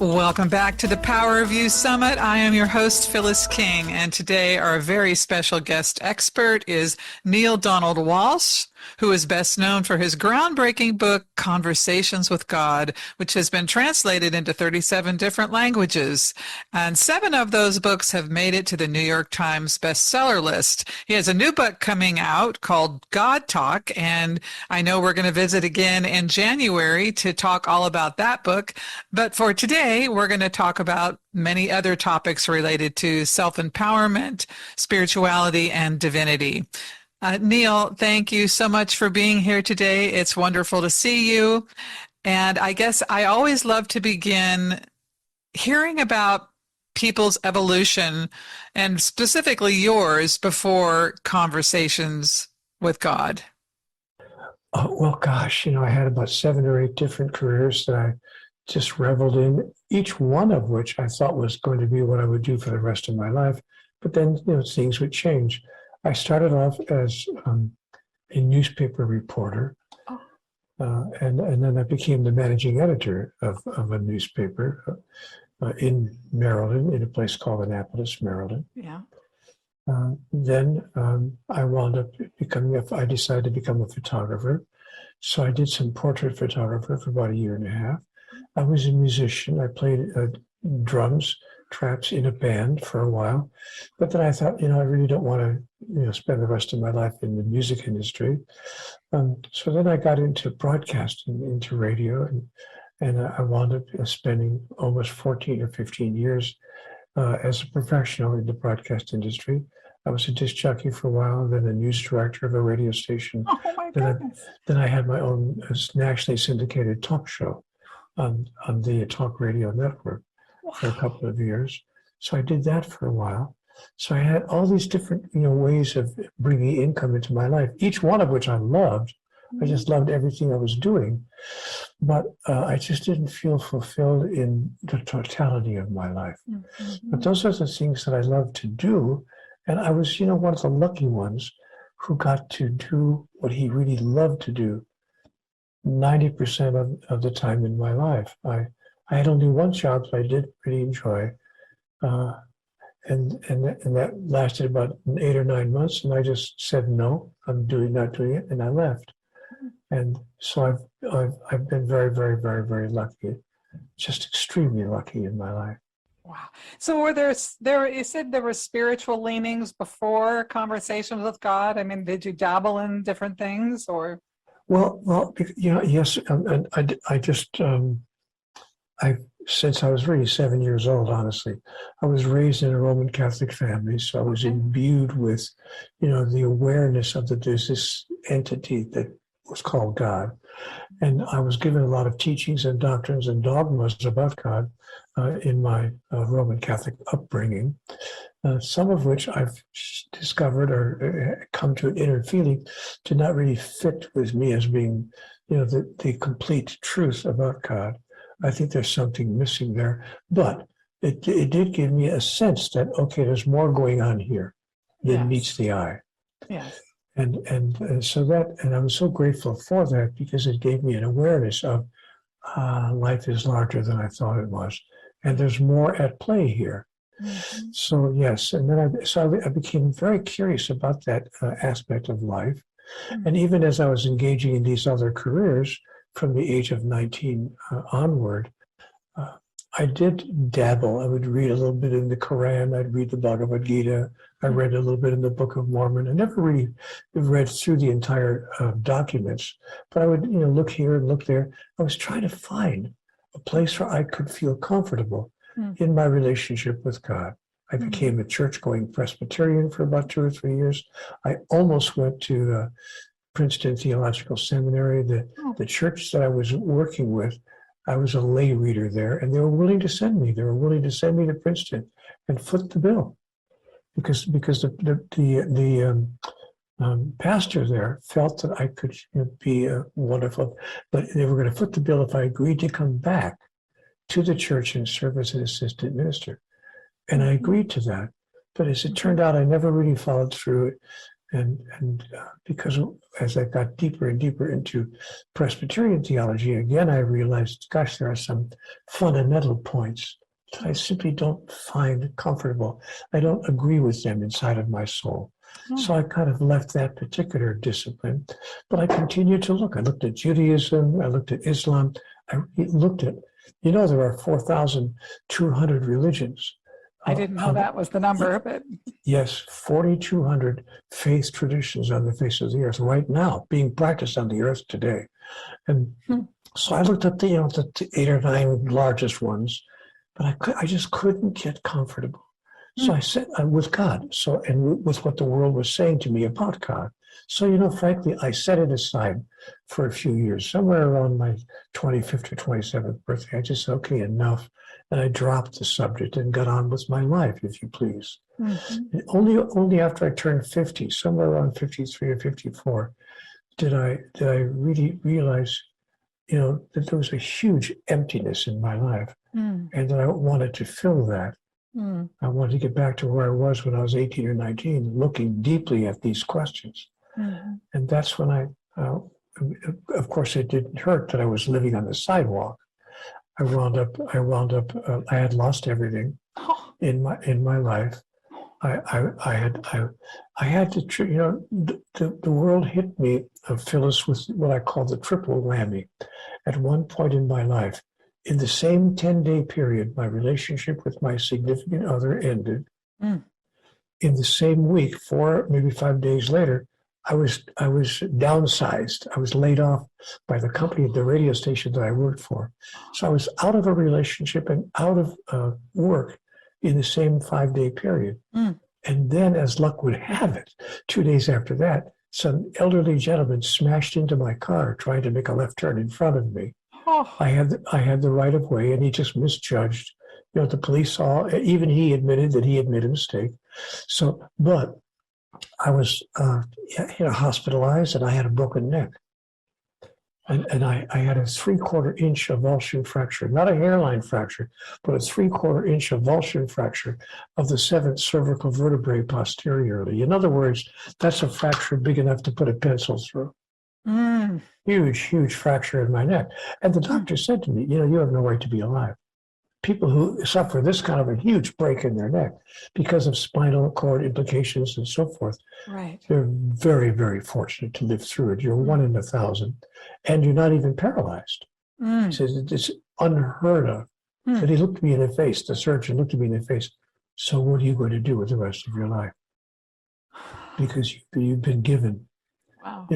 Welcome back to the Power of You Summit. I am your host, Phyllis King, and today our very special guest expert is Neale Donald Walsch, who is best known for his groundbreaking book, Conversations with God, which has been translated into 37 different languages. And 7 of those books have made it to the New York Times Bestseller List. He has a new book coming out called God Talk, and I know we're going to visit again in January to talk all about that book. But for today, we're going to talk about many other topics related to self-empowerment, spirituality, and divinity. Neale, thank you so much for being here today. It's wonderful to see you. And I guess I always love to begin hearing about people's evolution, and specifically yours, before conversations with God. Well, gosh, I had about 7 or 8 different careers that I just reveled in, each one of which I thought was going to be what I would do for the rest of my life. But then, things would change. I started off as a newspaper reporter, and then I became the managing editor of a newspaper in Maryland, in a place called Annapolis, Maryland. Yeah. Then I wound up I decided to become a photographer. So I did some portrait photography for about 1.5 years. I was a musician. I played drums, traps in a band for a while. But then I thought, I really don't want to, spend the rest of my life in the music industry. So then I got into broadcasting, into radio, and I wound up spending almost 14 or 15 years as a professional in the broadcast industry. I was a disc jockey for a while, and then a news director of a radio station. Oh my goodness. Then I had my own nationally syndicated talk show on the talk radio network for a couple of years. So I did that for a while. So I had all these different, ways of bringing income into my life, each one of which I loved. I just loved everything I was doing. But I just didn't feel fulfilled in the totality of my life. Mm-hmm. But those are the things that I love to do. And I was, one of the lucky ones who got to do what he really loved to do 90% of the time in my life. I had only one job that I did really enjoy. And that lasted about 8 or 9 months. And I just said, no, I'm not doing it. And I left. And so I've been very, very, very, very lucky, just extremely lucky in my life. Wow. So were there, you said there were spiritual leanings before Conversations with God? I mean, did you dabble in different things or? Well, yes. And I just, since I was really 7 years old, honestly, I was raised in a Roman Catholic family. So I was imbued with, the awareness of there's this entity that was called God. And I was given a lot of teachings and doctrines and dogmas about God in my Roman Catholic upbringing, some of which I've discovered or come to an inner feeling to not really fit with me as being, the complete truth about God. I think there's something missing there, but it did give me a sense that, okay, there's more going on here than meets the eye. Yes. And so that, and I'm so grateful for that because it gave me an awareness of life is larger than I thought it was, and there's more at play here. Mm-hmm. So yes, and then I became very curious about that aspect of life, and even as I was engaging in these other careers from the age of 19 onward, I did dabble. I would read a little bit in the Quran. I'd read the Bhagavad Gita. I read a little bit in the Book of Mormon. I never really read through the entire documents, but I would, look here and look there. I was trying to find a place where I could feel comfortable in my relationship with God. I became a church-going Presbyterian for about 2 or 3 years. I almost went to Princeton Theological Seminary. The church that I was working with, I was a lay reader there, and they were willing to send me. They were willing to send me to Princeton and foot the bill, because the pastor there felt that I could be wonderful, but they were going to foot the bill if I agreed to come back to the church and serve as an assistant minister, and I agreed to that. But as it turned out, I never really followed through. And because as I got deeper and deeper into Presbyterian theology, again, I realized, gosh, there are some fundamental points that I simply don't find comfortable. I don't agree with them inside of my soul. So I kind of left that particular discipline, but I continued to look. I looked at Judaism, I looked at Islam, I looked at, there are 4,200 religions. I didn't know that was the number, but yes, 4,200 faith traditions on the face of the earth right now, being practiced on the earth today. And so I looked at the 8 or 9 largest ones, but I just couldn't get comfortable. So I said, with God, and with what the world was saying to me about God. So, frankly, I set it aside for a few years, somewhere around my 25th or 27th birthday. I just said, okay, enough. And I dropped the subject and got on with my life, if you please. And only after I turned 50, somewhere around 53 or 54, did I really realize, that there was a huge emptiness in my life, and that I wanted to fill that. I wanted to get back to where I was when I was 18 or 19, looking deeply at these questions. And that's when of course, it didn't hurt that I was living on the sidewalk. I had lost everything in my life. I had to, the world hit me, Phyllis, with what I call the triple whammy. At one point in my life, in the same 10-day period, my relationship with my significant other ended. In the same week, 4, maybe 5 days later, I was downsized. I was laid off by the company, the radio station that I worked for. So I was out of a relationship and out of work in the same 5-day period. And then, as luck would have it, 2 days after that, some elderly gentleman smashed into my car trying to make a left turn in front of me. I had the right of way, and he just misjudged. The police saw. Even he admitted that he had made a mistake. So, but I was hospitalized, and I had a broken neck, and I had a 3/4 inch of Walsh fracture, not a hairline fracture, but a 3/4 inch of Walsh fracture of the 7th cervical vertebrae posteriorly. In other words, that's a fracture big enough to put a pencil through. Huge fracture in my neck. And the doctor said to me, you have no right to be alive. People who suffer this kind of a huge break in their neck because of spinal cord implications and so forth, they're very, very fortunate to live through it. You're 1 in 1,000, and you're not even paralyzed. He says it's unheard of. But he looked me in the face, the surgeon looked at me in the face. So what are you going to do with the rest of your life? Because you've been given. Wow.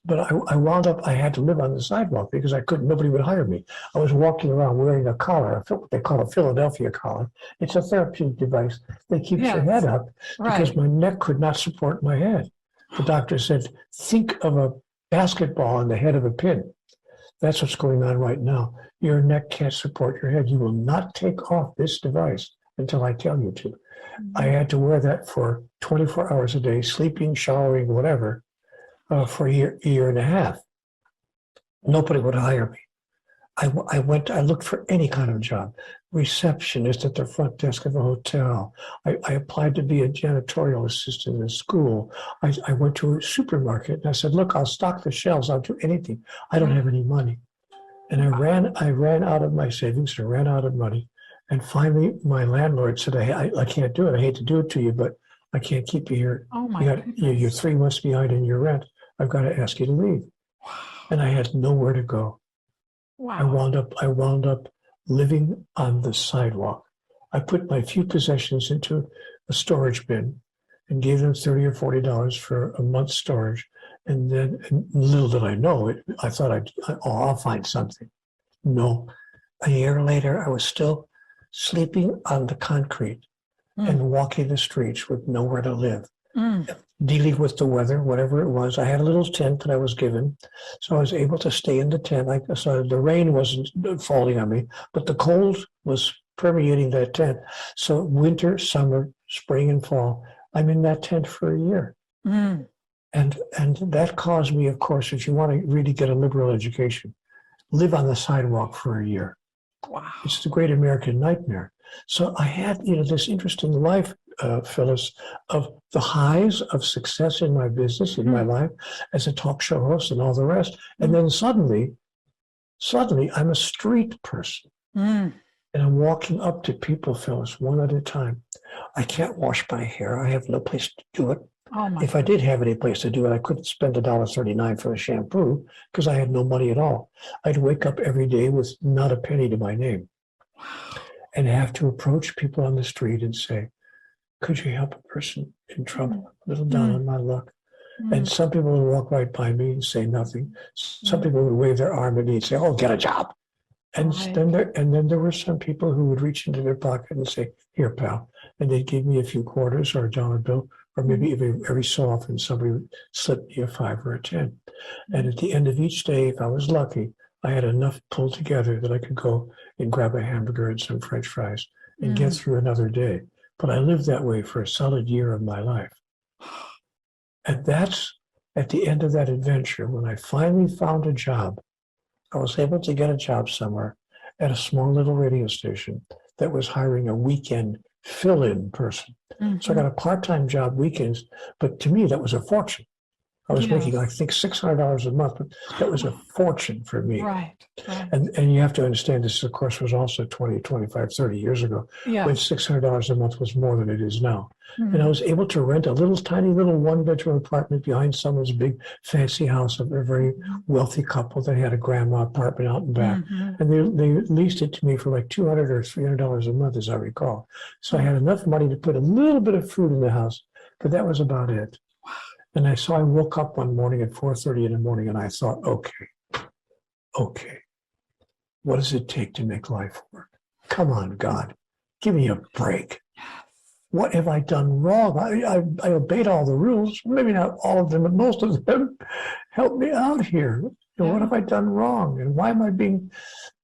But I wound up, I had to live on the sidewalk because nobody would hire me. I was walking around wearing a collar, what they call a Philadelphia collar. It's a therapeutic device that keeps your head up because my neck could not support my head. The doctor said, think of a basketball on the head of a pin. That's what's going on right now. Your neck can't support your head. You will not take off this device until I tell you to. I had to wear that for 24 hours a day, sleeping, showering, whatever. For a year and a half. Nobody would hire me. I looked for any kind of job, receptionist at the front desk of a hotel. I applied to be a janitorial assistant in a school. I went to a supermarket and I said, look, I'll stock the shelves. I'll do anything. I don't have any money. And I ran out of my savings. I ran out of money. And finally, my landlord said, I can't do it. I hate to do it to you, but I can't keep you here. Oh my goodness. You're 3 months behind in your rent. I've got to ask you to leave. Wow. And I had nowhere to go. Wow. I wound up living on the sidewalk. I put my few possessions into a storage bin and gave them $30 or $40 for a month's storage. And then, little did I know it, I thought I'll find something. No. A year later, I was still sleeping on the concrete and walking the streets with nowhere to live. Dealing with the weather, whatever it was. I had a little tent that I was given, so I was able to stay in the tent. So the rain wasn't falling on me, but the cold was permeating that tent. So winter, summer, spring, and fall, I'm in that tent for a year. And that caused me, of course, if you want to really get a liberal education, live on the sidewalk for a year. Wow. It's the great American nightmare. So I had, this interesting life Phyllis, of the highs of success in my business, in my life, as a talk show host and all the rest. And then suddenly I'm a street person. And I'm walking up to people, Phyllis, one at a time. I can't wash my hair. I have no place to do it. If I did have any place to do it, I couldn't spend $1.39 for a shampoo because I had no money at all. I'd wake up every day with not a penny to my name and have to approach people on the street and say, could you help a person in trouble, a little down on my luck? And some people would walk right by me and say nothing. Some people would wave their arm at me and say, oh, get a job. And then there were some people who would reach into their pocket and say, here, pal. And they'd give me a few quarters or a dollar bill, or maybe every so often somebody would slip me a 5 or a 10. And at the end of each day, if I was lucky, I had enough pulled together that I could go and grab a hamburger and some French fries and get through another day. But I lived that way for a solid year of my life. And that's at the end of that adventure, when I finally found a job. I was able to get a job somewhere at a small little radio station that was hiring a weekend fill-in person. So I got a part-time job weekends, but to me, that was a fortune. I was making, I think, $600 a month, but that was a fortune for me. Right. And you have to understand this, of course, was also 20, 25, 30 years ago, when $600 a month was more than it is now. And I was able to rent a little tiny little one-bedroom apartment behind someone's big fancy house of a very wealthy couple that had a grandma apartment out and back. And they leased it to me for like $200 or $300 a month, as I recall. So I had enough money to put a little bit of food in the house, but that was about it. And I woke up one morning at 4:30 in the morning and I thought, okay, what does it take to make life work? Come on, God, give me a break. What have I done wrong? I obeyed all the rules, maybe not all of them, but most of them. Help me out here. What have I done wrong? And why am I being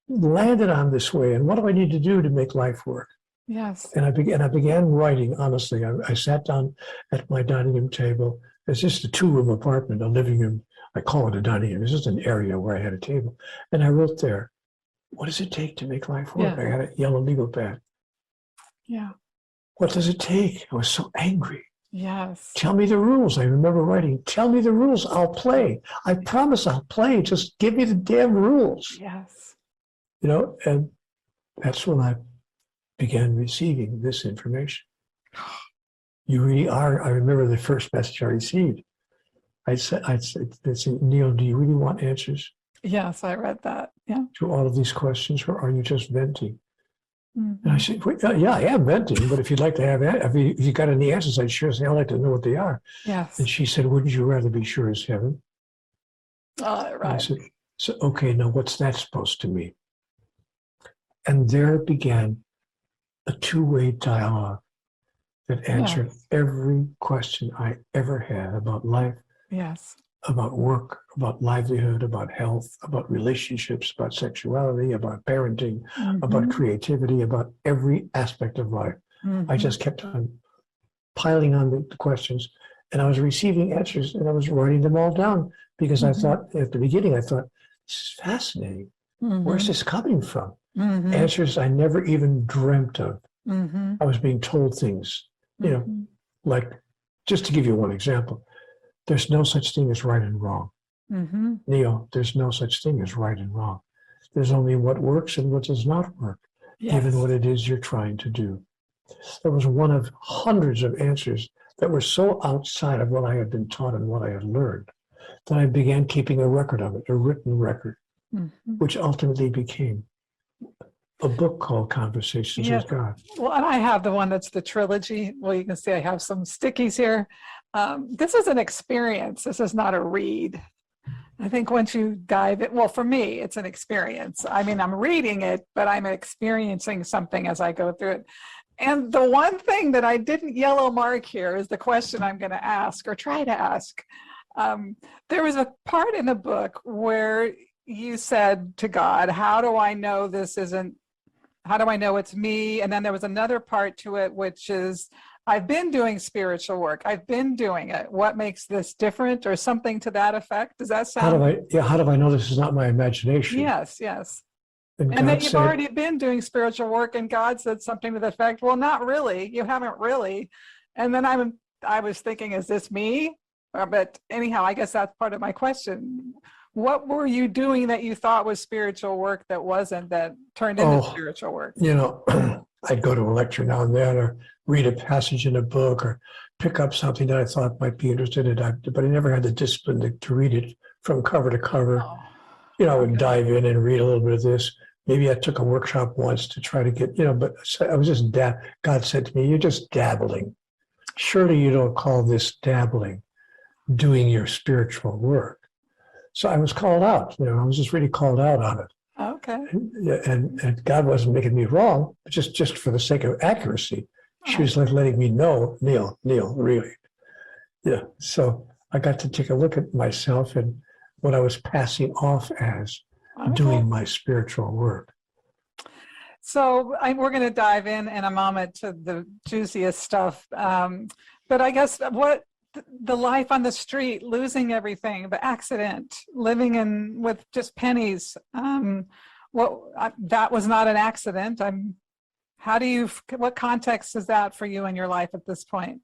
landed on this way? And what do I need to do to make life work? Yes. And I began writing, honestly. I sat down at my dining room table. It's just a 2-room apartment, a living room. I call it a dining room. It's just an area where I had a table. And I wrote there, what does it take to make life work? I had a yellow legal pad. Yeah. What does it take? I was so angry. Yes. Tell me the rules. I remember writing, tell me the rules. I'll play. I promise I'll play. Just give me the damn rules. Yes. And that's when I began receiving this information. You really are. I remember the first message I received. I said, Neale, do you really want answers? Yes, I read that. Yeah. To all of these questions, or are you just venting? And I said, well, yeah, I am venting, but if you'd like to have, if you got any answers, I'd sure say I'd like to know what they are. Yes. And she said, wouldn't you rather be sure as heaven? Right. And I said, so, okay, now what's that supposed to mean? And there began a two-way dialogue that answered every question I ever had about life, about work, about livelihood, about health, about relationships, about sexuality, about parenting, about creativity, about every aspect of life. I just kept on piling on the questions, and I was receiving answers, and I was writing them all down because I thought, at the beginning, this is fascinating. Where's this coming from? Answers I never even dreamt of. I was being told things, like, just to give you one example, there's no such thing as right and wrong. Neale, there's no such thing as right and wrong. There's only what works and what does not work, given what it is you're trying to do. That was one of hundreds of answers that were so outside of what I had been taught and what I had learned that I began keeping a record of it, a written record, which ultimately became a book called Conversations with God. Well, and I have the one that's the trilogy. Well, you can see I have some stickies here. This is an experience. This is not a read. I think once you dive in, well, for me, it's an experience. I mean, I'm reading it, but I'm experiencing something as I go through it. And the one thing that I didn't yellow mark here is the question I'm going to ask or try to ask. There was a part in the book where you said to God, how do I know this isn't, how do I know it's me? And then there was another part to it, which is, I've been doing spiritual work. I've been doing it. What makes this different, or something to that effect? Does that sound? How do I know this is not my imagination? Yes. And God then you've said, already been doing spiritual work, and God said something to the effect, well, not really. You haven't really. And then I was thinking, is this me? But anyhow, I guess that's part of my question. What were you doing that you thought was spiritual work that wasn't, that turned into spiritual work? you know, I'd go to a lecture now and then, or read a passage in a book, or pick up something that I thought might be interested in, but I never had the discipline to read it from cover to cover. Oh, I would dive in and read a little bit of this. Maybe I took a workshop once to try to get, but I was just, God said to me, you're just dabbling. Surely you don't call this dabbling, doing your spiritual work. So I was called out, I was just really called out on it. okay. And God wasn't making me wrong, but just for the sake of accuracy. She was like letting me know, Neale, really. Yeah. So I got to take a look at myself and what I was passing off as doing my spiritual work. So we're going to dive in a moment to the juiciest stuff. But I guess the life on the street, losing everything, the accident, living with just pennies, that was not an accident. What context is that for you in your life at this point?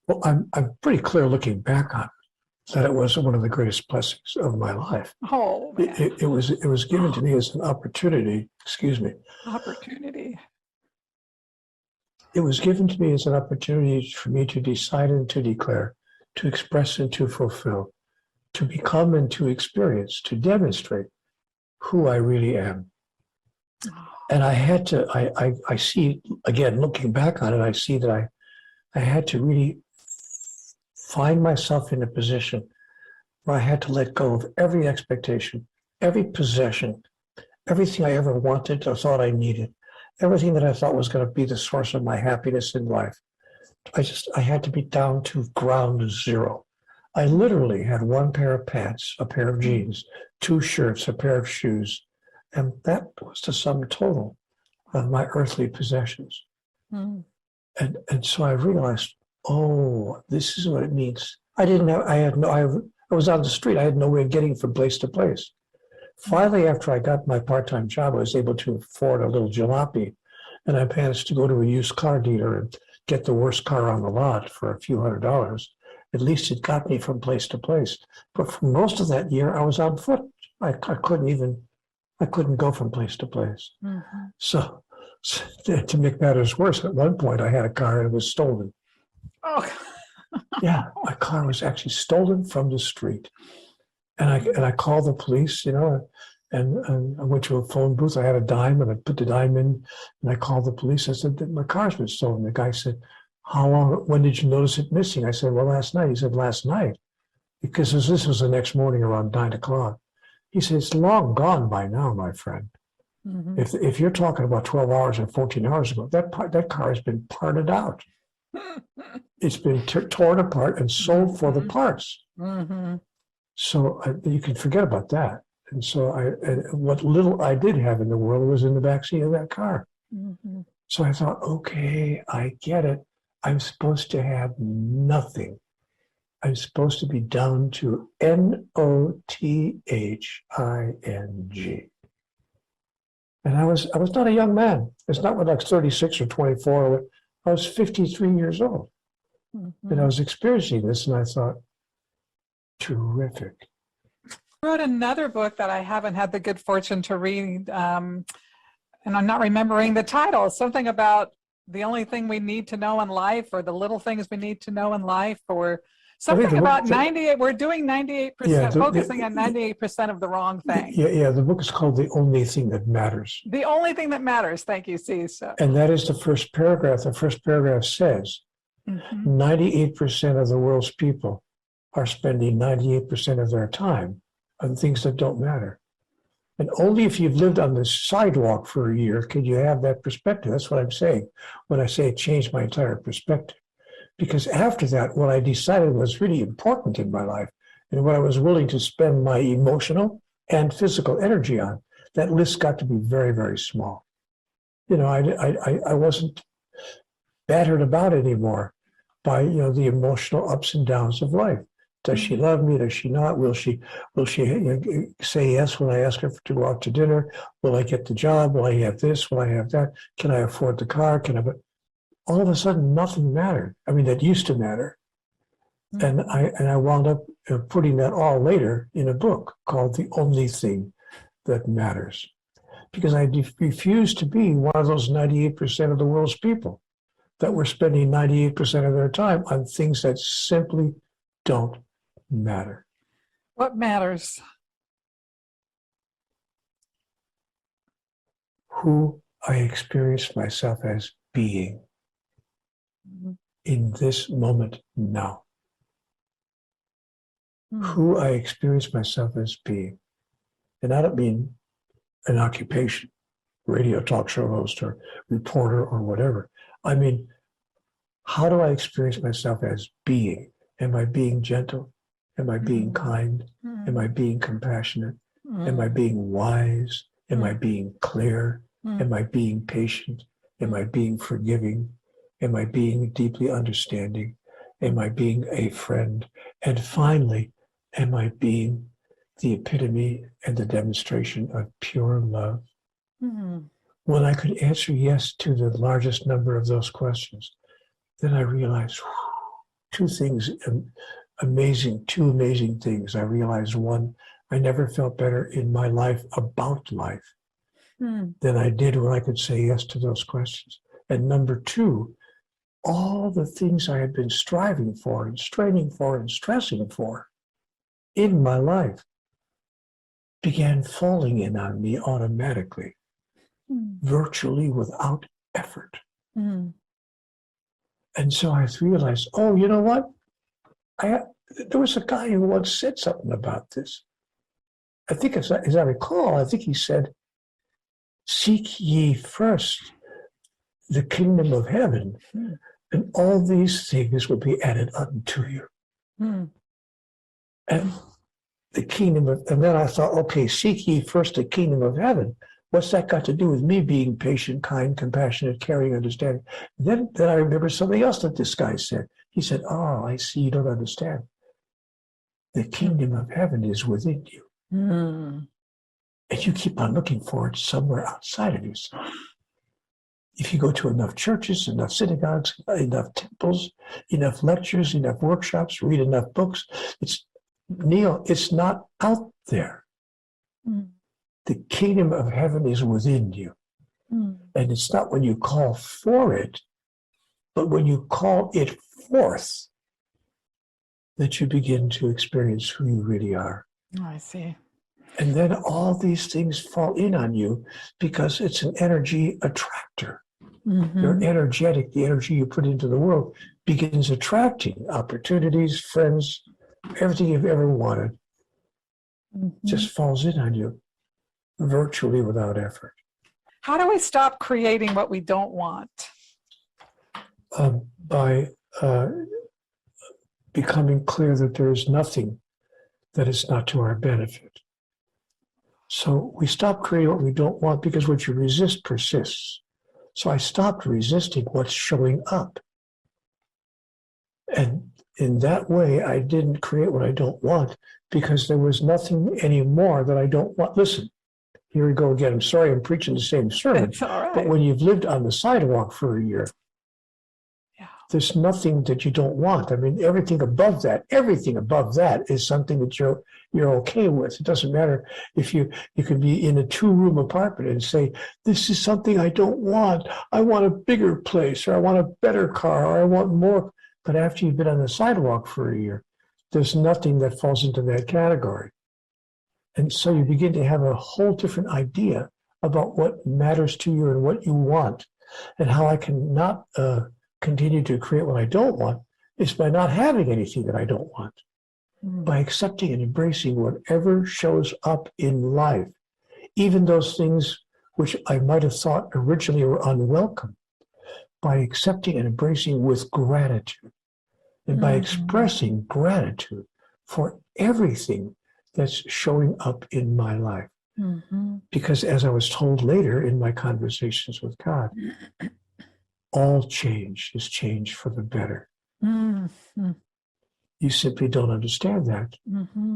Well, I'm pretty clear looking back on it that it was one of the greatest blessings of my life. Oh, man. It was given to me as an opportunity. Excuse me. Opportunity. It was given to me as an opportunity for me to decide and to declare, to express and to fulfill, to become and to experience, to demonstrate who I really am. And I had to, I see, again, looking back on it, I see that I had to really find myself in a position where I had to let go of every expectation, every possession, everything I ever wanted or thought I needed, everything that I thought was going to be the source of my happiness in life. I had to be down to ground zero. I literally had one pair of pants, a pair of jeans, 2 shirts, a pair of shoes, and that was the sum total of my earthly possessions. And so I realized, this is what it means. I was on the street. I had no way of getting from place to place. Finally, after I got my part-time job, I was able to afford a little jalopy, and I managed to go to a used car dealer and get the worst car on the lot for a few $100s. At least it got me from place to place. But for most of that year, I was on foot. I couldn't go from place to place. Mm-hmm. So to make matters worse, at one point I had a car and it was stolen. Oh, yeah, my car was actually stolen from the street, and I called the police, and I went to a phone booth. I had a dime, and I put the dime in, and I called the police. I said that my car's been stolen. The guy said, "How long? When did you notice it missing?" I said, "Well, last night." He said, "Last night," because this was the next morning around 9 o'clock. He said, "It's long gone by now, my friend. Mm-hmm. If you're talking about 12 hours and 14 hours ago, that car has been parted out." It's been torn apart and sold for the parts. Mm-hmm. So you can forget about that. And so what little I did have in the world was in the backseat of that car. Mm-hmm. So I thought, okay, I get it. I'm supposed to have nothing. I'm supposed to be down to NOTHING. And I was not a young man. It's not like 36 or 24. I was 53 years old. Mm-hmm. And I was experiencing this, and I thought, terrific. I wrote another book that I haven't had the good fortune to read, and I'm not remembering the title. Something about the only thing we need to know in life, or the little things we need to know in life, or something about 98. We're doing 98%, focusing on 98% of the wrong thing. Yeah. The book is called The Only Thing That Matters. The Only Thing That Matters. Thank you, Cece. And that is the first paragraph. The first paragraph says, 98% of the world's people are spending 98% of their time on things that don't matter. And only if you've lived on the sidewalk for a year can you have that perspective. That's what I'm saying when I say it changed my entire perspective. Because after that, what I decided was really important in my life and what I was willing to spend my emotional and physical energy on, that list got to be very, very small. I wasn't battered about anymore by, the emotional ups and downs of life. Does she love me? Does she not? Will she say yes when I ask her to go out to dinner? Will I get the job? Will I have this? Will I have that? Can I afford the car? All of a sudden, nothing mattered. I mean, that used to matter. And I wound up putting that all later in a book called The Only Thing That Matters. Because I refused to be one of those 98% of the world's people that were spending 98% of their time on things that simply don't matter. What matters? Who I experience myself as being in this moment now. Who I experience myself as being. And I don't mean an occupation, radio talk show host or reporter or whatever. I mean, how do I experience myself as being? Am I being gentle? Am I being kind? Am I being compassionate? Am I being wise? Am I being clear? Am I being patient? Am I being forgiving? Am I being deeply understanding? Am I being a friend? And finally, am I being the epitome and the demonstration of pure love? When I could answer yes to the largest number of those questions, then I realized two amazing things. I realized one, I never felt better in my life about life than I did when I could say yes to those questions. And number two, all the things I had been striving for and straining for and stressing for in my life began falling in on me automatically, virtually without effort. And so I realized, oh, you know what? There was a guy who once said something about this. I think, as I recall, I think he said, seek ye first the kingdom of heaven, and all these things will be added unto you. And the kingdom of, and then I thought, okay, seek ye first the kingdom of heaven. What's that got to do with me being patient, kind, compassionate, caring, understanding? Then I remember something else that this guy said. He said, oh, I see you don't understand. The kingdom of heaven is within you. And you keep on looking for it somewhere outside of yourself. If you go to enough churches, enough synagogues, enough temples, enough lectures, enough workshops, read enough books, Neale, it's not out there. The kingdom of heaven is within you. And it's not when you call for it, but when you call it forth that you begin to experience who you really are. Oh, I see. And then all these things fall in on you because it's an energy attractor. You're energetic. The energy you put into the world begins attracting opportunities, friends, everything you've ever wanted. Just falls in on you virtually without effort. How do we stop creating what we don't want? By becoming clear that there is nothing that is not to our benefit. So we stop creating what we don't want because what you resist persists. So I stopped resisting what's showing up. And in that way, I didn't create what I don't want because there was nothing anymore that I don't want. Listen, here we go again. I'm sorry I'm preaching the same sermon. It's all right. But when you've lived on the sidewalk for a year, there's nothing that you don't want. I mean, everything above that is something that you're okay with. It doesn't matter if you could be in a 2-room apartment and say, this is something I don't want. I want a bigger place, or I want a better car, or I want more. But after you've been on the sidewalk for a year, there's nothing that falls into that category. And so you begin to have a whole different idea about what matters to you and what you want, and how I can not continue to create what I don't want is by not having anything that I don't want, by accepting and embracing whatever shows up in life, even those things which I might have thought originally were unwelcome, by accepting and embracing with gratitude, and by expressing gratitude for everything that's showing up in my life. Because as I was told later in my conversations with God, all change is change for the better. You simply don't understand that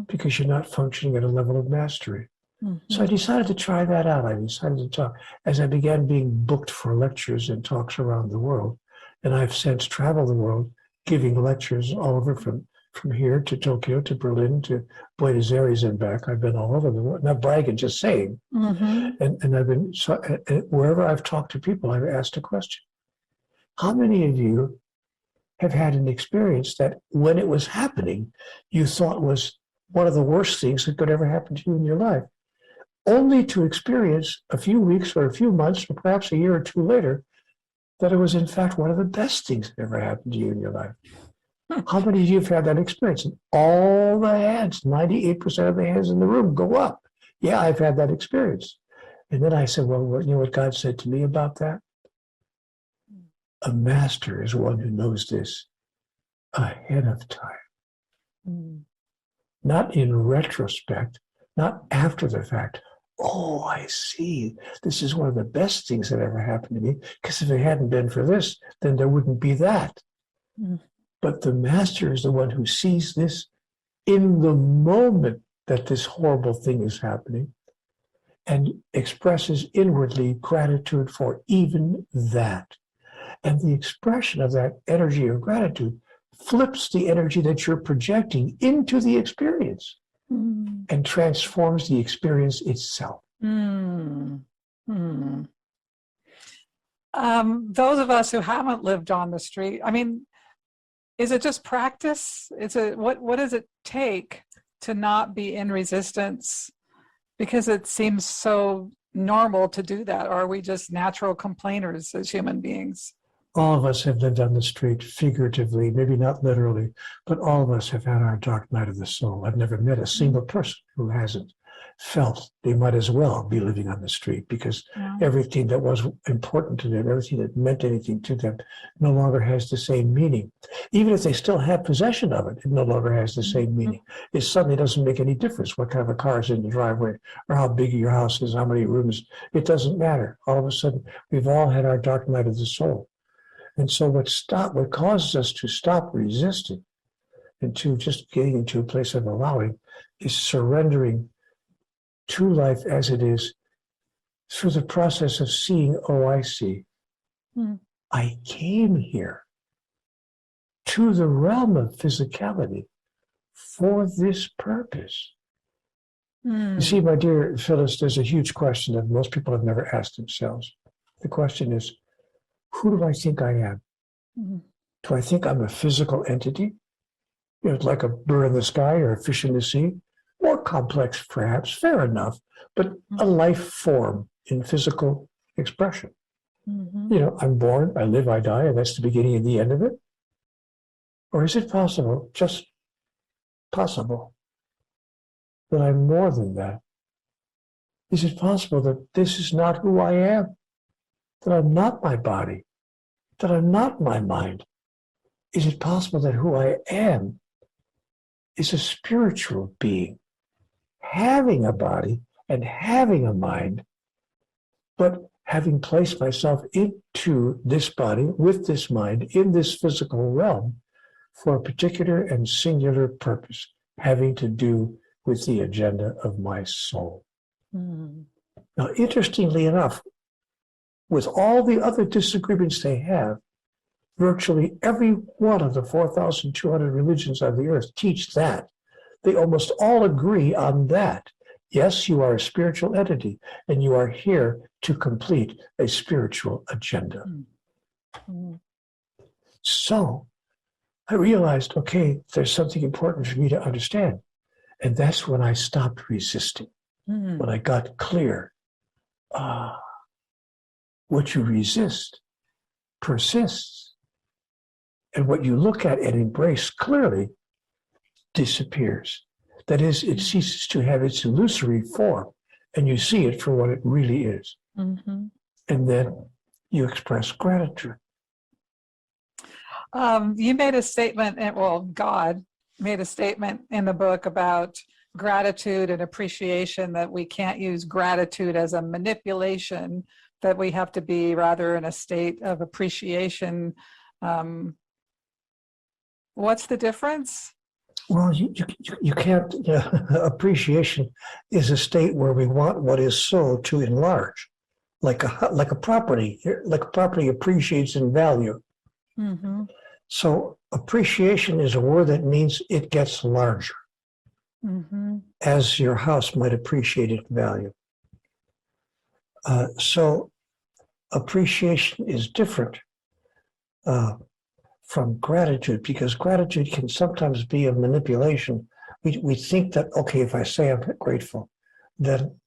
because you're not functioning at a level of mastery. So I decided to try that out. I decided to talk as I began being booked for lectures and talks around the world. And I've since traveled the world giving lectures all over from here to Tokyo to Berlin to Buenos Aires and back. I've been all over the world, not bragging, just saying. And I've been, wherever I've talked to people, I've asked a question. How many of you have had an experience that when it was happening, you thought was one of the worst things that could ever happen to you in your life, only to experience a few weeks or a few months or perhaps a year or two later that it was in fact one of the best things that ever happened to you in your life? How many of you have had that experience? And all the hands, 98% of the hands in the room go up. Yeah, I've had that experience. And then I said, well, you know what God said to me about that? A master is one who knows this ahead of time. Not in retrospect, not after the fact. Oh, I see. This is one of the best things that ever happened to me, because if it hadn't been for this, then there wouldn't be that. But the master is the one who sees this in the moment that this horrible thing is happening and expresses inwardly gratitude for even that. And the expression of that energy of gratitude flips the energy that you're projecting into the experience and transforms the experience itself. Those of us who haven't lived on the street, I mean, is it just practice? What does it take to not be in resistance? Because it seems so normal to do that. Or are we just natural complainers as human beings? All of us have lived on the street figuratively, maybe not literally, but all of us have had our dark night of the soul. I've never met a single person who hasn't felt they might as well be living on the street, because everything that was important to them, everything that meant anything to them, no longer has the same meaning. Even if they still have possession of it, it no longer has the same meaning. It suddenly doesn't make any difference what kind of a car is in the driveway or how big your house is, how many rooms. It doesn't matter. All of a sudden, we've all had our dark night of the soul. And so what causes us to stop resisting and to just getting into a place of allowing is surrendering to life as it is through the process of seeing, oh, I see. I came here to the realm of physicality for this purpose. You see, my dear Phyllis, there's a huge question that most people have never asked themselves. The question is, who do I think I am? Do I think I'm a physical entity? You know, like a bird in the sky or a fish in the sea? More complex, perhaps, fair enough, but a life form in physical expression. You know, I'm born, I live, I die, and that's the beginning and the end of it. Or is it possible, just possible, that I'm more than that? Is it possible that this is not who I am? That I'm not my body, that I'm not my mind? Is it possible that who I am is a spiritual being, having a body and having a mind, but having placed myself into this body with this mind in this physical realm for a particular and singular purpose, having to do with the agenda of my soul? Now, interestingly enough, with all the other disagreements they have, virtually every one of the 4,200 religions on the earth teach that. They almost all agree on that. Yes, you are a spiritual entity, and you are here to complete a spiritual agenda. So I realized, okay, there's something important for me to understand. And that's when I stopped resisting, when I got clear. What you resist persists. And what you look at and embrace clearly disappears. That is, it ceases to have its illusory form, and you see it for what it really is. And then you express gratitude. You made a statement, God made a statement in the book about gratitude and appreciation, that we can't use gratitude as a manipulation, that we have to be rather in a state of appreciation. What's the difference? Well, you can't, appreciation is a state where we want what is so to enlarge, like a property appreciates in value. Mm-hmm. So appreciation is a word that means it gets larger, Mm-hmm. as your house might appreciate in value. So appreciation is different from gratitude, because gratitude can sometimes be a manipulation. We think that, okay, if I say I'm grateful, then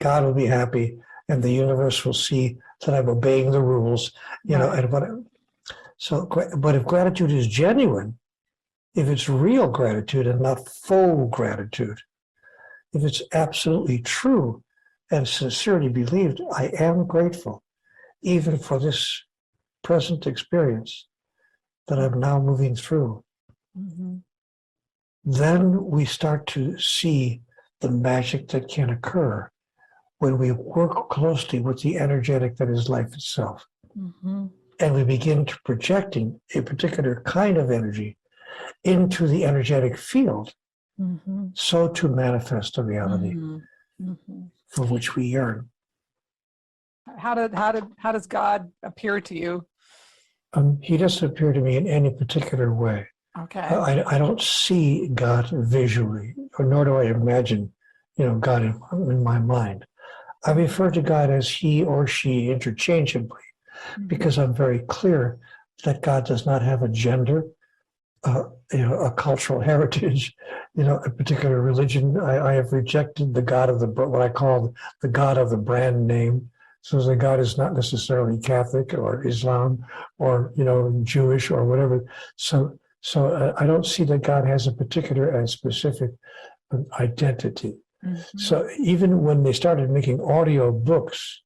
God will be happy and the universe will see that I'm obeying the rules, and whatever. So, but if gratitude is genuine, if it's real gratitude and not faux gratitude, if it's absolutely true and sincerely believed, I am grateful, even for this present experience that I'm now moving through, Mm-hmm. then we start to see the magic that can occur when we work closely with the energetic that is life itself. Mm-hmm. And we begin to projecting a particular kind of energy into the energetic field, Mm-hmm. so to manifest a reality Mm-hmm. Mm-hmm. for which we yearn. How does God appear to you? He doesn't appear to me in any particular way. Okay. I don't see God visually, or nor do I imagine, God in my mind. I refer to God as he or she interchangeably, because I'm very clear that God does not have a gender, a cultural heritage, a particular religion. I have rejected the God of what I call the God of the brand name. So the God is not necessarily Catholic or Islam or Jewish or whatever. So I don't see that God has a particular and specific identity. Mm-hmm. So even when they started making audio books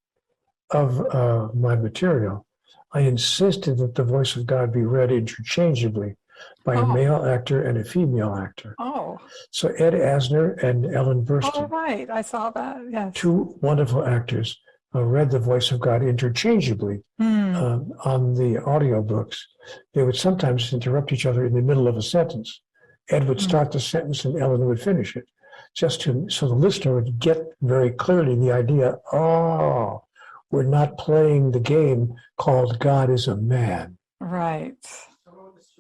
of my material, I insisted that the voice of God be read interchangeably by a male actor and a female actor. Oh. So Ed Asner and Ellen Burstyn, Oh, right. I saw that. Yes. two wonderful actors, read the voice of God interchangeably on the audio books. They would sometimes interrupt each other in the middle of a sentence. Ed would start the sentence and Ellen would finish it, so the listener would get very clearly the idea, we're not playing the game called God is a man. Right.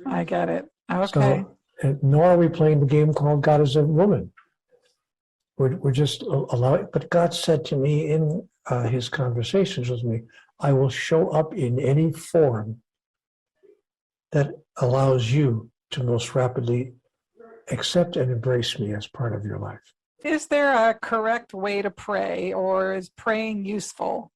I get it. Okay. So, nor are we playing the game called God is a woman. We're just allowing, but God said to me in his conversations with me, I will show up in any form that allows you to most rapidly accept and embrace me as part of your life. Is there a correct way to pray, or is praying useful?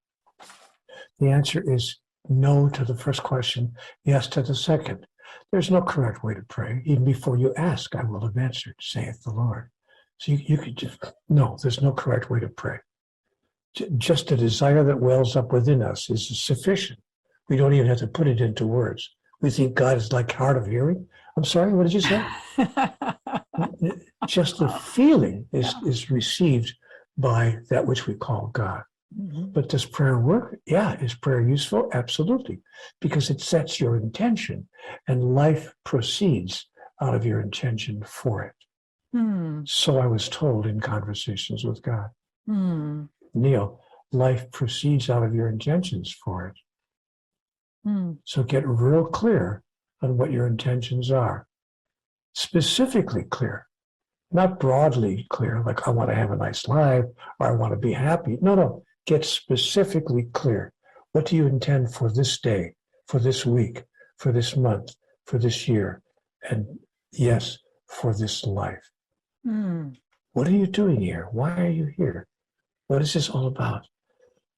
The answer is no to the first question, yes to the second. There's no correct way to pray. Even before you ask, I will have answered, saith the Lord. So you could just, no, there's no correct way to pray. Just a desire that wells up within us is sufficient. We don't even have to put it into words. We think God is like hard of hearing. I'm sorry, what did you say? Just the feeling is received by that which we call God. Mm-hmm. But does prayer work? Yeah. Is prayer useful? Absolutely. Because it sets your intention and life proceeds out of your intention for it. So I was told in conversations with God. Neale, life proceeds out of your intentions for it. So get real clear on what your intentions are. Specifically clear, not broadly clear, like I want to have a nice life or I want to be happy. No. Get specifically clear. What do you intend for this day, for this week, for this month, for this year, and yes, for this life? What are you doing here? Why are you here? What is this all about?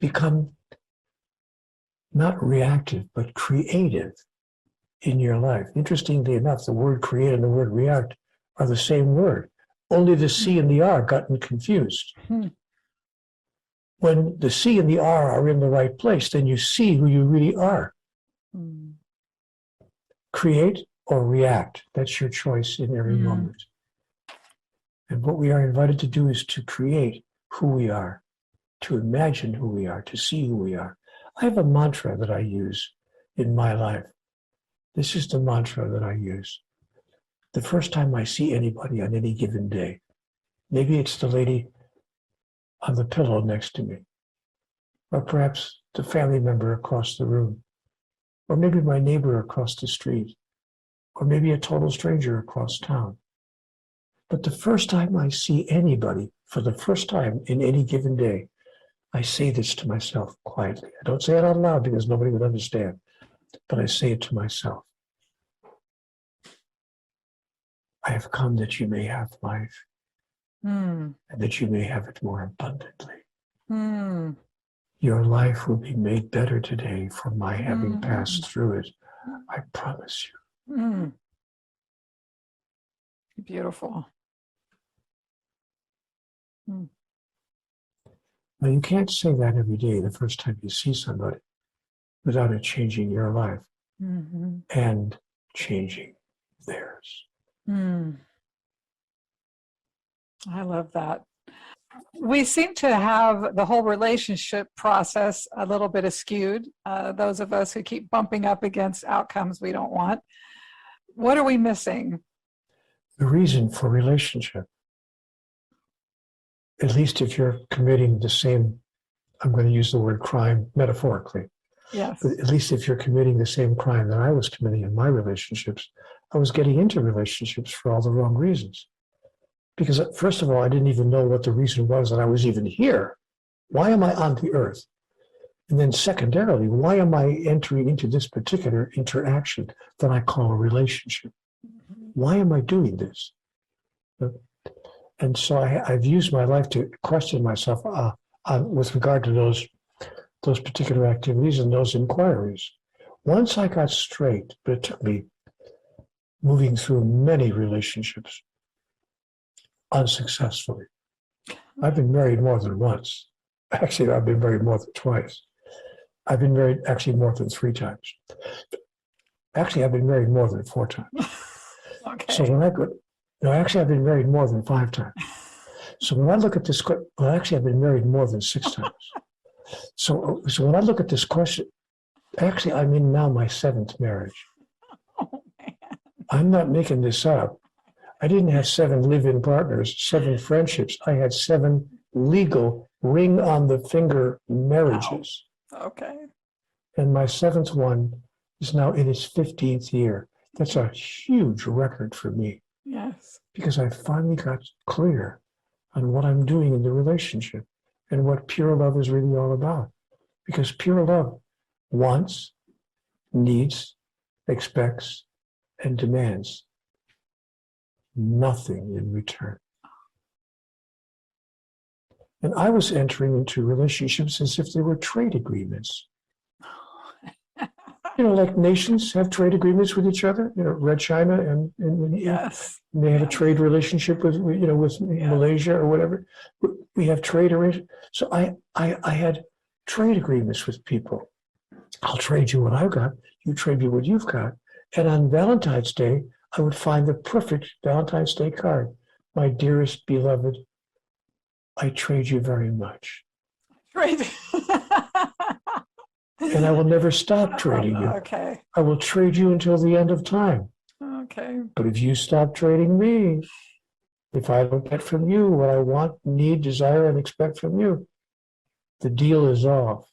Become not reactive, but creative in your life. Interestingly enough, the word create and the word react are the same word. Only the C and the R gotten confused. When the C and the R are in the right place, then you see who you really are. Create or react. That's your choice in every moment. And what we are invited to do is to create who we are, to imagine who we are, to see who we are. I have a mantra that I use in my life. This is the mantra that I use. the first time I see anybody on any given day. Maybe it's the lady on the pillow next to me, or perhaps the family member across the room, or maybe my neighbor across the street, or maybe a total stranger across town. But the first time I see anybody, for the first time in any given day, I say this to myself quietly. I don't say it out loud because nobody would understand, but I say it to myself. I have come that you may have life, and that you may have it more abundantly. Your life will be made better today from my having passed through it. I promise you. Beautiful. Now, you can't say that every day the first time you see somebody without it changing your life and changing theirs. I love that. We seem to have the whole relationship process a little bit askewed, those of us who keep bumping up against outcomes we don't want. What are we missing? The reason for relationship, at least if you're committing the same, I'm going to use the word crime metaphorically. Yes. But at least if you're committing the same crime that I was committing in my relationships, I was getting into relationships for all the wrong reasons. Because first of all, I didn't even know what the reason was that I was even here. Why am I on the earth? And then secondarily, why am I entering into this particular interaction that I call a relationship? Why am I doing this? And so I've used my life to question myself with regard to those particular activities and those inquiries. Once I got straight, but it took me moving through many relationships unsuccessfully. I've been married more than once. Actually, I've been married more than twice. I've been married actually more than 3 times. Actually, I've been married more than 4 times. Okay. So when I go, no, actually, I've been married more than 5 times. So when I look at this, well, actually, I've been married more than 6 times. So when I look at this question, actually, I'm in now my 7th marriage. Oh, man. I'm not making this up. I didn't have 7 live-in partners, 7 friendships. I had 7 legal ring on the finger marriages. Wow. Okay. And my 7th one is now in its 15th year. That's a huge record for me. Yes. Because I finally got clear on what I'm doing in the relationship and what pure love is really all about. Because pure love wants, needs, expects, and demands nothing in return. And I was entering into relationships as if they were trade agreements. You know, like nations have trade agreements with each other. You know, Red China and Yes. they have a trade relationship with Malaysia or whatever. We have trade arrangements. So I had trade agreements with people. I'll trade you what I've got. You trade me what you've got. And on Valentine's Day, I would find the perfect Valentine's Day card. My dearest beloved, I trade you very much. Right. And I will never stop trading you. Okay. I will trade you until the end of time. Okay. But if you stop trading me, if I don't get from you what I want, need, desire, and expect from you, the deal is off.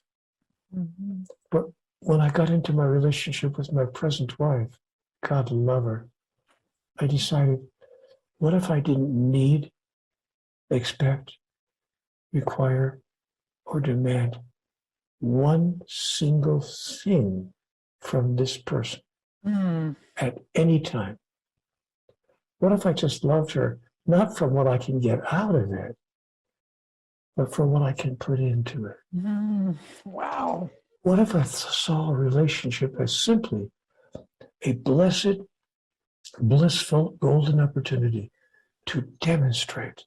But when I got into my relationship with my present wife, God love her, I decided, what if I didn't need, expect, require, or demand one single thing from this person at any time? What if I just loved her, not from what I can get out of it, but from what I can put into it? Wow. What if I saw a relationship as simply a blessed, blissful, golden opportunity to demonstrate,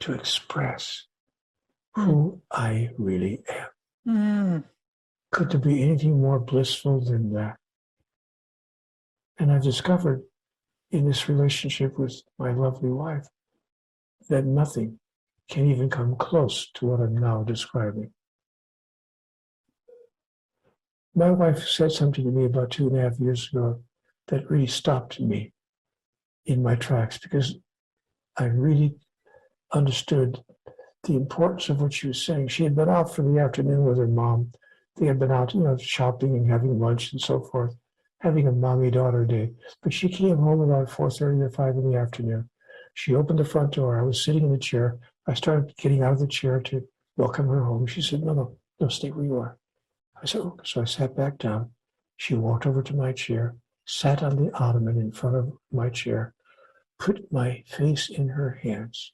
to express who I really am? Could there be anything more blissful than that? And I've discovered in this relationship with my lovely wife that nothing can even come close to what I'm now describing. My wife said something to me about 2.5 years ago that really stopped me. in my tracks because I really understood the importance of what she was saying. She had been out for the afternoon with her mom. They had been out, shopping and having lunch and so forth, having a mommy-daughter day. But she came home about 4:30 or 5 in the afternoon. She opened the front door. I was sitting in the chair. I started getting out of the chair to welcome her home. She said, no, stay where you are. I said, okay. So I sat back down. She walked over to my chair, sat on the ottoman in front of my chair, put my face in her hands,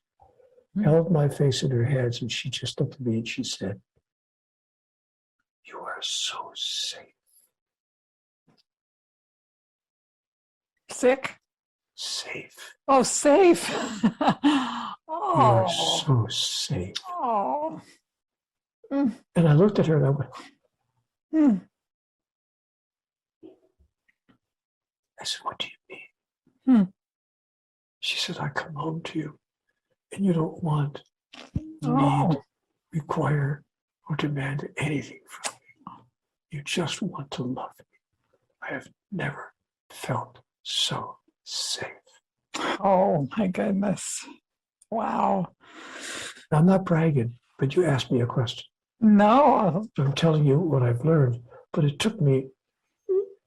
held my face in her hands, and she just looked at me and she said, "You are so safe." Sick? Safe. Oh, safe. You are Oh, so safe. oh. Mm, And I looked at her and I went, mm, I said, "What do you mean?" mm. She said, "I come home to you and you don't want, Oh, need, require, or demand anything from me. You just want to love me. I have never felt so safe." oh my goodness. Wow. Now, I'm not bragging, but you asked me a question. No. So I'm telling you what I've learned, but it took me,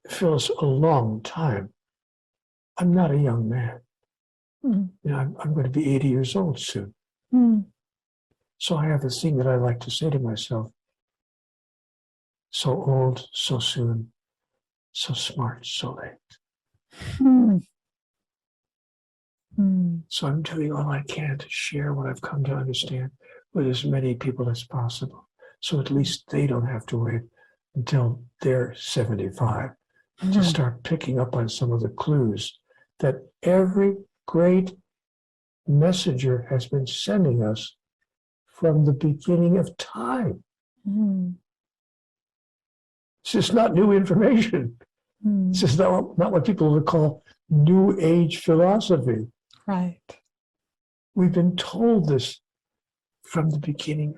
Phyllis, a long time. I'm not a young man. Mm, I'm going to be 80 years old soon. mm, So I have this thing that I like to say to myself: so old, so soon, so smart, so late. mm, mm. So I'm doing all I can to share what I've come to understand with as many people as possible. So at least they don't have to wait until they're 75 to Mm. start picking up on some of the clues that every great messenger has been sending us from the beginning of time. Mm, It's just not new information. mm. This is not what people would call New Age philosophy. Right. We've been told this from the beginning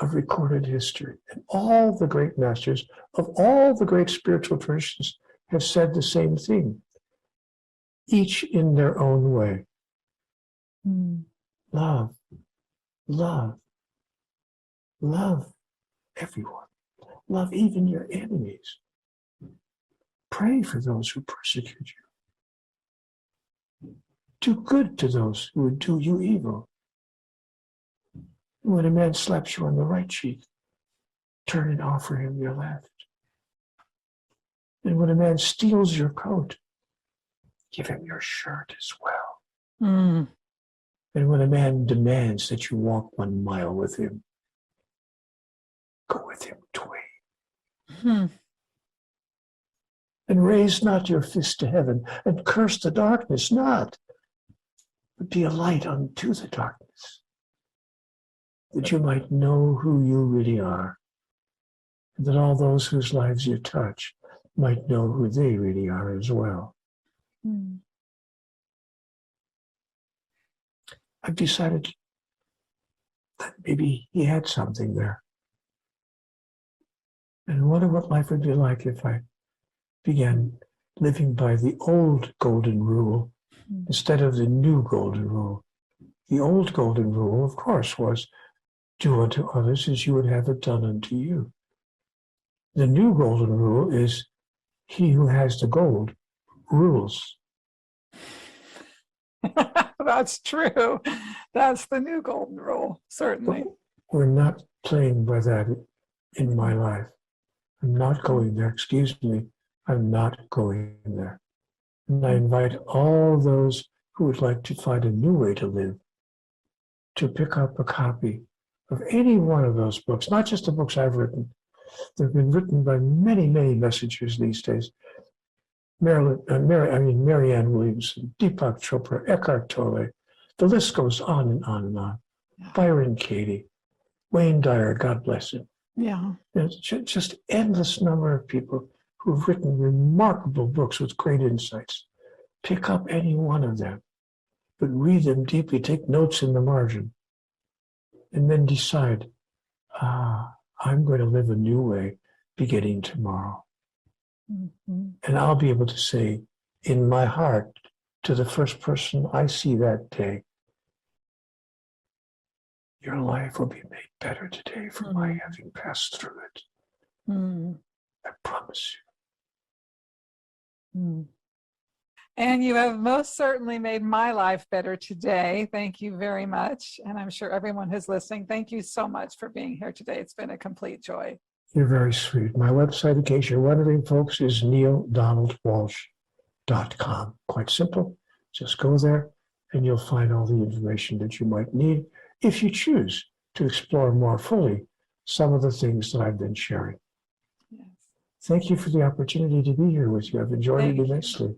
of recorded history. And all the great masters of all the great spiritual traditions have said the same thing, each in their own way. Mm, Love, love, love everyone. Love even your enemies. Pray for those who persecute you. Do good to those who would do you evil. When a man slaps you on the right cheek, turn and offer him your left. And when a man steals your coat, give him your shirt as well. mm. And when a man demands that you walk 1 mile with him, go with him 20. Mm. And raise not your fist to heaven, and curse the darkness not, but be a light unto the darkness, that you might know who you really are, and that all those whose lives you touch might know who they really are as well. Mm. I've decided that maybe he had something there. And I wonder what life would be like if I began living by the old golden rule instead of the new golden rule. The old golden rule, of course, was do unto others as you would have it done unto you. The new golden rule is he who has the gold rules. That's true. That's the new golden rule, certainly. We're not playing by that in my life. I'm not going there. Excuse me. I'm not going there. And I invite all those who would like to find a new way to live to pick up a copy of any one of those books, not just the books I've written. They've been written by many, many messengers these days. Marianne Williamson, Deepak Chopra, Eckhart Tolle. The list goes on and on and on. Yeah. Byron Katie, Wayne Dyer, God bless him. Yeah. There's just endless number of people who've written remarkable books with great insights. Pick up any one of them, but read them deeply, take notes in the margin, and then decide, I'm going to live a new way beginning tomorrow. Mm-hmm. And I'll be able to say in my heart to the first person I see that day, your life will be made better today for my having passed through it. I promise you. And you have most certainly made my life better today. Thank you very much. And I'm sure everyone who's listening, thank you so much for being here today. It's been a complete joy. You're very sweet. My website, in case you're wondering, folks, is nealedonaldwalsh.com. Quite simple. Just go there and you'll find all the information that you might need if you choose to explore more fully some of the things that I've been sharing. Yes. Thank you for the opportunity to be here with you. I've enjoyed it immensely.